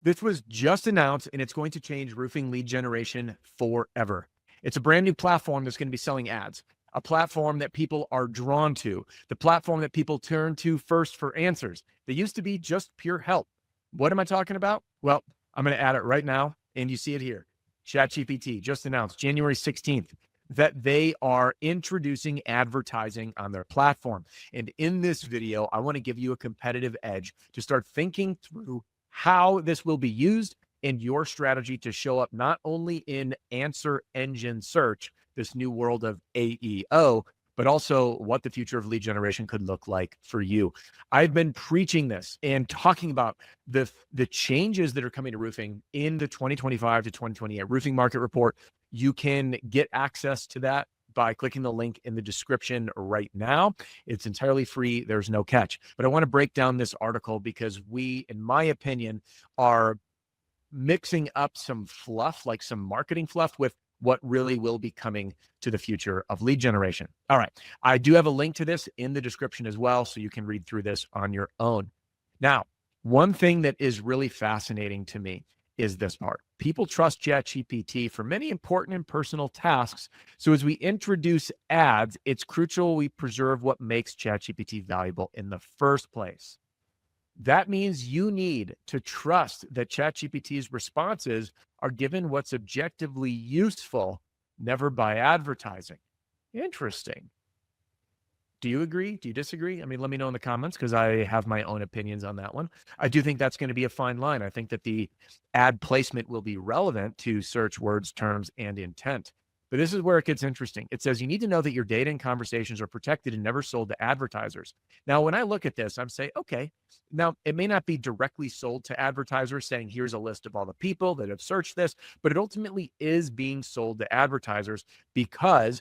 This was just announced, and it's going to change roofing lead generation forever. It's a brand new platform that's going to be selling ads, a platform that people are drawn to, the platform that people turn to first for answers. They used to be just pure help. What am I talking about? Well, I'm going to add it right now, and you see it here. ChatGPT just announced January 16th that they are introducing advertising on their platform. And in this video, I want to give you a competitive edge to start thinking through how this will be used in your strategy to show up not only in answer engine search, this new world of AEO, but also what the future of lead generation could look like for you. I've been preaching this and talking about the changes that are coming to roofing in the 2025 to 2028 roofing market report. You can get access to that by clicking the link in the description right now. It's entirely free. There's no catch. But I want to break down this article because we, in my opinion, are mixing up some fluff, like some marketing fluff, with what really will be coming to the future of lead generation. All right. I do have a link to this in the description as well, so you can read through this on your own. Now, one thing that is really fascinating to me is this part. People trust ChatGPT for many important and personal tasks. So as we introduce ads, it's crucial we preserve what makes ChatGPT valuable in the first place. That means you need to trust that ChatGPT's responses are given what's objectively useful, never by advertising. Interesting. Do you agree? Do you disagree? I mean, let me know in the comments because I have my own opinions on that one. I do think that's going to be a fine line. I think that the ad placement will be relevant to search words, terms, and intent. But this is where it gets interesting. It says you need to know that your data and conversations are protected and never sold to advertisers. Now, when I look at this, I'm saying, okay, now it may not be directly sold to advertisers saying, here's a list of all the people that have searched this, but it ultimately is being sold to advertisers because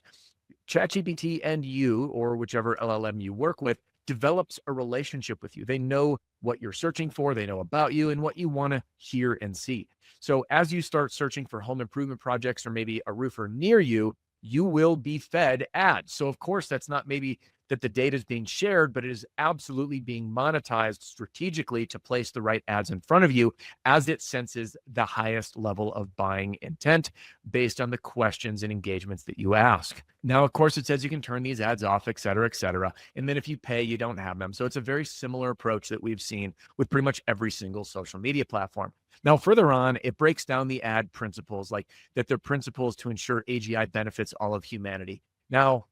ChatGPT and you, or whichever LLM you work with, develops a relationship with you. They know what you're searching for, they know about you, and what you want to hear and see. So as you start searching for home improvement projects or maybe a roofer near you, you will be fed ads. So of course, that's not maybe that the data is being shared, but it is absolutely being monetized strategically to place the right ads in front of you as it senses the highest level of buying intent based on the questions and engagements that you ask. Now, of course, it says you can turn these ads off, et cetera, et cetera. And then if you pay, you don't have them. So it's a very similar approach that we've seen with pretty much every single social media platform. Now, further on, it breaks down the ad principles, like that they're principles to ensure AGI benefits all of humanity. Now,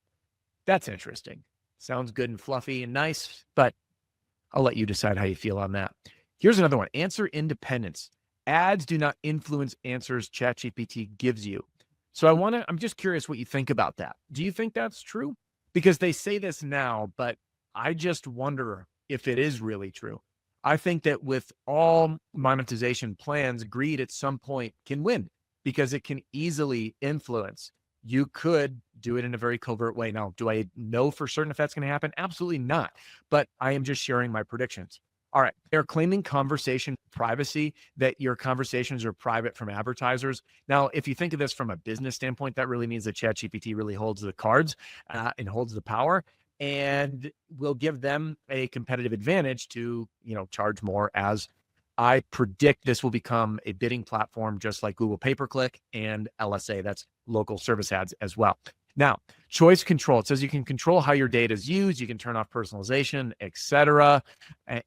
that's interesting. Sounds good and fluffy and nice, but I'll let you decide how you feel on that. Here's another one. Answer independence. Ads do not influence answers ChatGPT gives you. So I'm just curious what you think about that. Do you think that's true? Because they say this now, but I just wonder if it is really true. I think that with all monetization plans, greed at some point can win because it can easily influence. You could do it in a very covert way. Now, do I know for certain if that's going to happen? Absolutely not. But I am just sharing my predictions. All right. They're claiming conversation privacy, that your conversations are private from advertisers. Now, if you think of this from a business standpoint, that really means that ChatGPT really holds the cards and holds the power and will give them a competitive advantage to, charge more. As I predict this will become a bidding platform just like Google pay-per-click and LSA. That's local service ads as well. Now, choice control. It says you can control how your data is used. You can turn off personalization, etc.,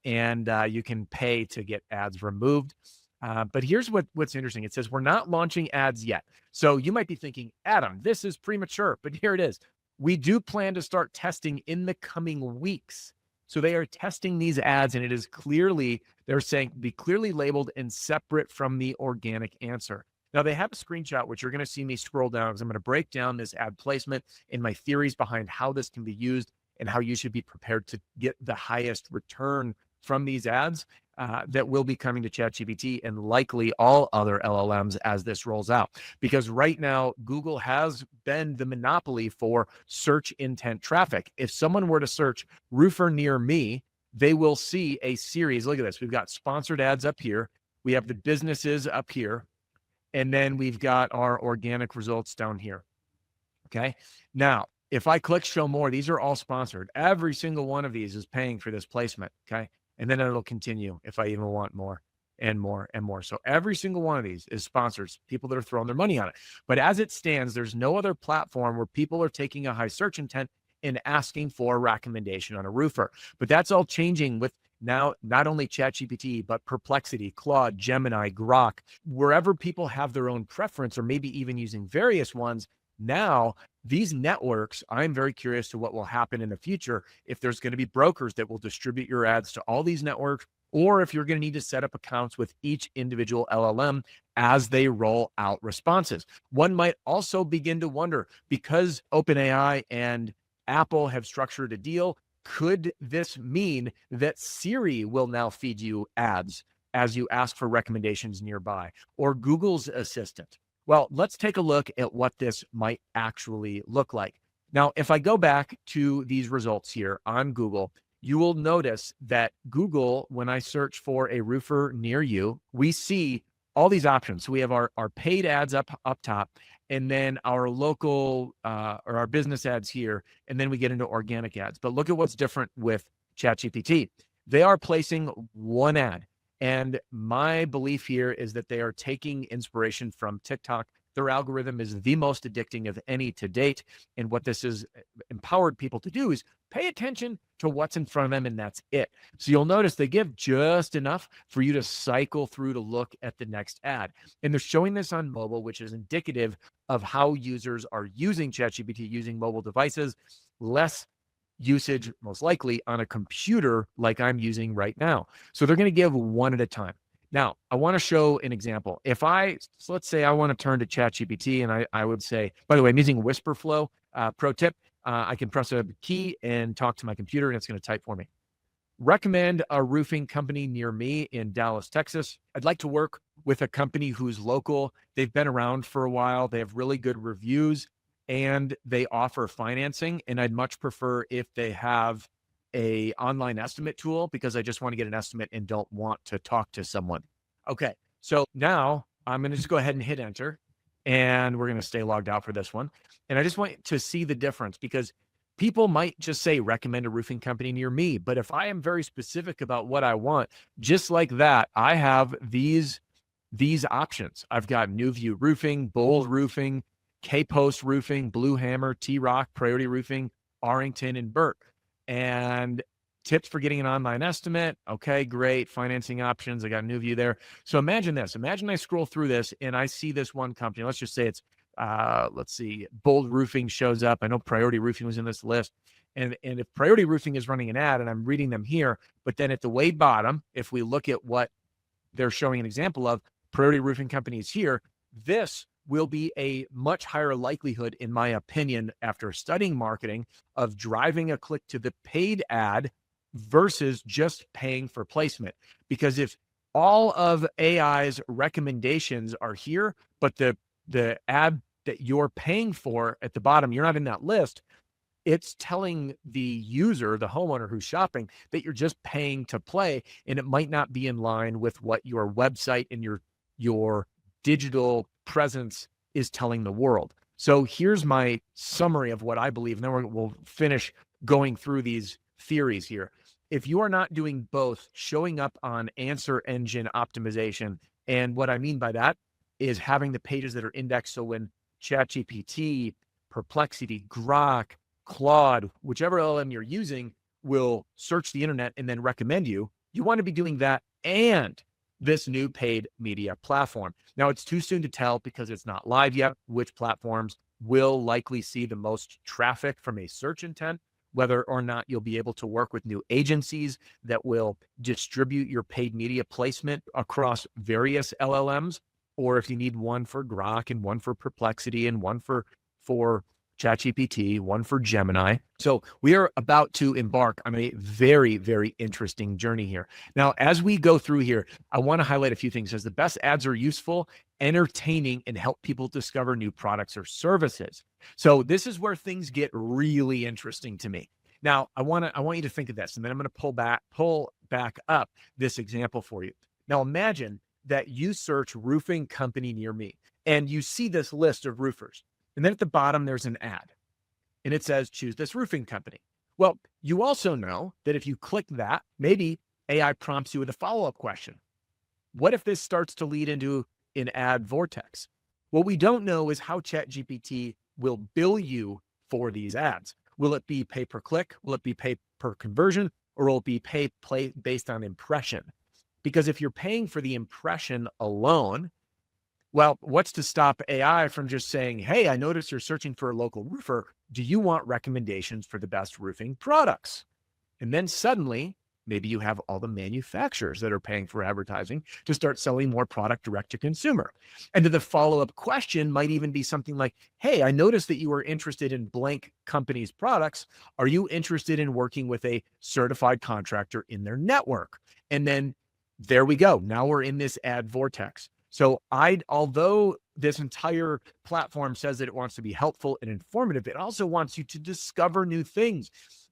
and you can pay to get ads removed. But here's what's interesting. It says we're not launching ads yet. So you might be thinking, Adam, this is premature, but here it is. We do plan to start testing in the coming weeks. So they are testing these ads, and it is clearly, they're saying, be clearly labeled and separate from the organic answer. Now, they have a screenshot, which you're going to see me scroll down because I'm going to break down this ad placement and my theories behind how this can be used and how you should be prepared to get the highest return from these ads that will be coming to ChatGPT and likely all other LLMs as this rolls out. Because right now, Google has been the monopoly for search intent traffic. If someone were to search roofer near me, they will see a series. Look at this. We've got sponsored ads up here. We have the businesses up here. And then we've got our organic results down here. Okay. Now, if I click show more, these are all sponsored. Every single one of these is paying for this placement. Okay. And then it'll continue if I even want more. and more and more. So every single one of these is sponsors, people that are throwing their money on it. But as it stands, there's no other platform where people are taking a high search intent and asking for a recommendation on a roofer. But that's all changing with now not only ChatGPT, but Perplexity, Claude, Gemini, Grok, wherever people have their own preference or maybe even using various ones. Now, these networks, I'm very curious to what will happen in the future if there's going to be brokers that will distribute your ads to all these networks, or if you're going to need to set up accounts with each individual LLM as they roll out responses. One might also begin to wonder, because OpenAI and Apple have structured a deal, could this mean that Siri will now feed you ads as you ask for recommendations nearby, or Google's assistant? Well, let's take a look at what this might actually look like. Now, if I go back to these results here on Google, you will notice that Google, when I search for a roofer near you, we see all these options. So we have our paid ads up top, and then our local or our business ads here, and then we get into organic ads. But look at what's different with ChatGPT. They are placing one ad. And my belief here is that they are taking inspiration from TikTok. Their algorithm is the most addicting of any to date. And what this has empowered people to do is pay attention to what's in front of them, and that's it. So you'll notice they give just enough for you to cycle through to look at the next ad. And they're showing this on mobile, which is indicative of how users are using ChatGPT using mobile devices, less usage most likely on a computer like I'm using right now. So they're going to give one at a time. Now, I want to show an example. So let's say I want to turn to ChatGPT, and I would say, by the way, I'm using WhisperFlow. Pro tip, I can press a key and talk to my computer, and it's going to type for me. Recommend a roofing company near me in Dallas, Texas. I'd like to work with a company who's local. They've been around for a while. They have really good reviews, and they offer financing. And I'd much prefer if they have a online estimate tool, because I just want to get an estimate and don't want to talk to someone. Okay, so now I'm going to just go ahead and hit enter, and we're going to stay logged out for this one. And I just want to see the difference, because people might just say recommend a roofing company near me. But if I am very specific about what I want, just like that, I have these options. I've got New View Roofing, Bold Roofing, K-Post Roofing, Blue Hammer, T-Rock, Priority Roofing, Arrington, and Burke. And tips for getting an online estimate. Okay, great. Financing options. I got New View there. So imagine this. Imagine I scroll through this and I see this one company. Let's just say it's, let's see, Bold Roofing shows up. I know Priority Roofing was in this list. And if Priority Roofing is running an ad, and I'm reading them here, but then at the way bottom, if we look at what they're showing an example of, Priority Roofing Company is here, this will be a much higher likelihood, in my opinion, after studying marketing, of driving a click to the paid ad versus just paying for placement. Because if all of AI's recommendations are here, but the ad that you're paying for at the bottom, you're not in that list, it's telling the user, the homeowner who's shopping, that you're just paying to play, and it might not be in line with what your website and your digital presence is telling the world. So here's my summary of what I believe, and then we'll finish going through these theories here. If you are not doing both, showing up on answer engine optimization, and what I mean by that is having the pages that are indexed, so when ChatGPT, Perplexity, Grok, Claude, whichever LLM you're using, will search the internet and then recommend you, you want to be doing that and this new paid media platform. Now, it's too soon to tell because it's not live yet which platforms will likely see the most traffic from a search intent, whether or not you'll be able to work with new agencies that will distribute your paid media placement across various LLMs, or if you need one for Grok and one for Perplexity and one for ChatGPT, one for Gemini. So we are about to embark on a very, very interesting journey here. Now, as we go through here, I want to highlight a few things. As the best ads are useful, entertaining, and help people discover new products or services. So this is where things get really interesting to me. Now, I want you to think of this, and then I'm going to pull back up this example for you. Now, imagine that you search roofing company near me, and you see this list of roofers. And then at the bottom, there's an ad, and it says, choose this roofing company. Well, you also know that if you click that, maybe AI prompts you with a follow-up question. What if this starts to lead into an ad vortex? What we don't know is how ChatGPT will bill you for these ads. Will it be pay per click? Will it be pay per conversion? Or will it be play based on impression? Because if you're paying for the impression alone, well, what's to stop AI from just saying, hey, I noticed you're searching for a local roofer. Do you want recommendations for the best roofing products? And then suddenly, maybe you have all the manufacturers that are paying for advertising to start selling more product direct to consumer. And then the follow-up question might even be something like, hey, I noticed that you were interested in blank company's products. Are you interested in working with a certified contractor in their network? And then there we go. Now we're in this ad vortex. So although this entire platform says that it wants to be helpful and informative, it also wants you to discover new things.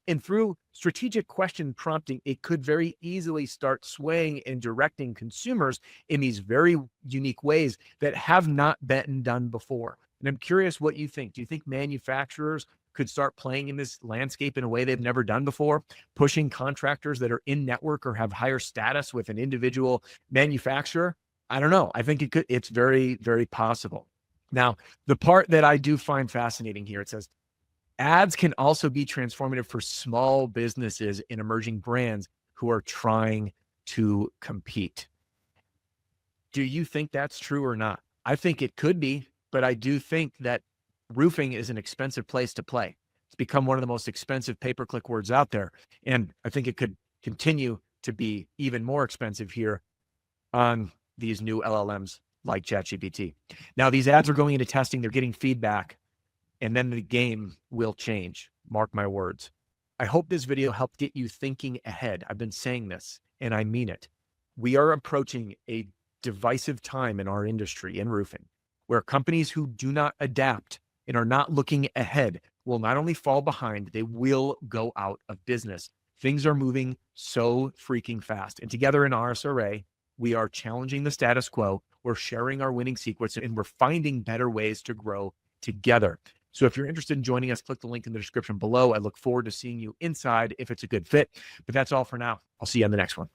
And through strategic question prompting, it could very easily start swaying and directing consumers in these very unique ways that have not been done before. And I'm curious what you think. Do you think manufacturers could start playing in this landscape in a way they've never done before, pushing contractors that are in network or have higher status with an individual manufacturer? I don't know. I think it could. It's very, very possible. Now, the part that I do find fascinating here, it says, ads can also be transformative for small businesses and emerging brands who are trying to compete. Do you think that's true or not? I think it could be, but I do think that roofing is an expensive place to play. It's become one of the most expensive pay-per-click words out there. And I think it could continue to be even more expensive here on these new LLMs like ChatGPT. Now, these ads are going into testing. They're getting feedback. And then the game will change. Mark my words. I hope this video helped get you thinking ahead. I've been saying this, and I mean it. We are approaching a divisive time in our industry in roofing, where companies who do not adapt and are not looking ahead will not only fall behind, they will go out of business. Things are moving so freaking fast. And together in RSRA, we are challenging the status quo. We're sharing our winning secrets, and we're finding better ways to grow together. So if you're interested in joining us, click the link in the description below. I look forward to seeing you inside if it's a good fit. But that's all for now. I'll see you on the next one.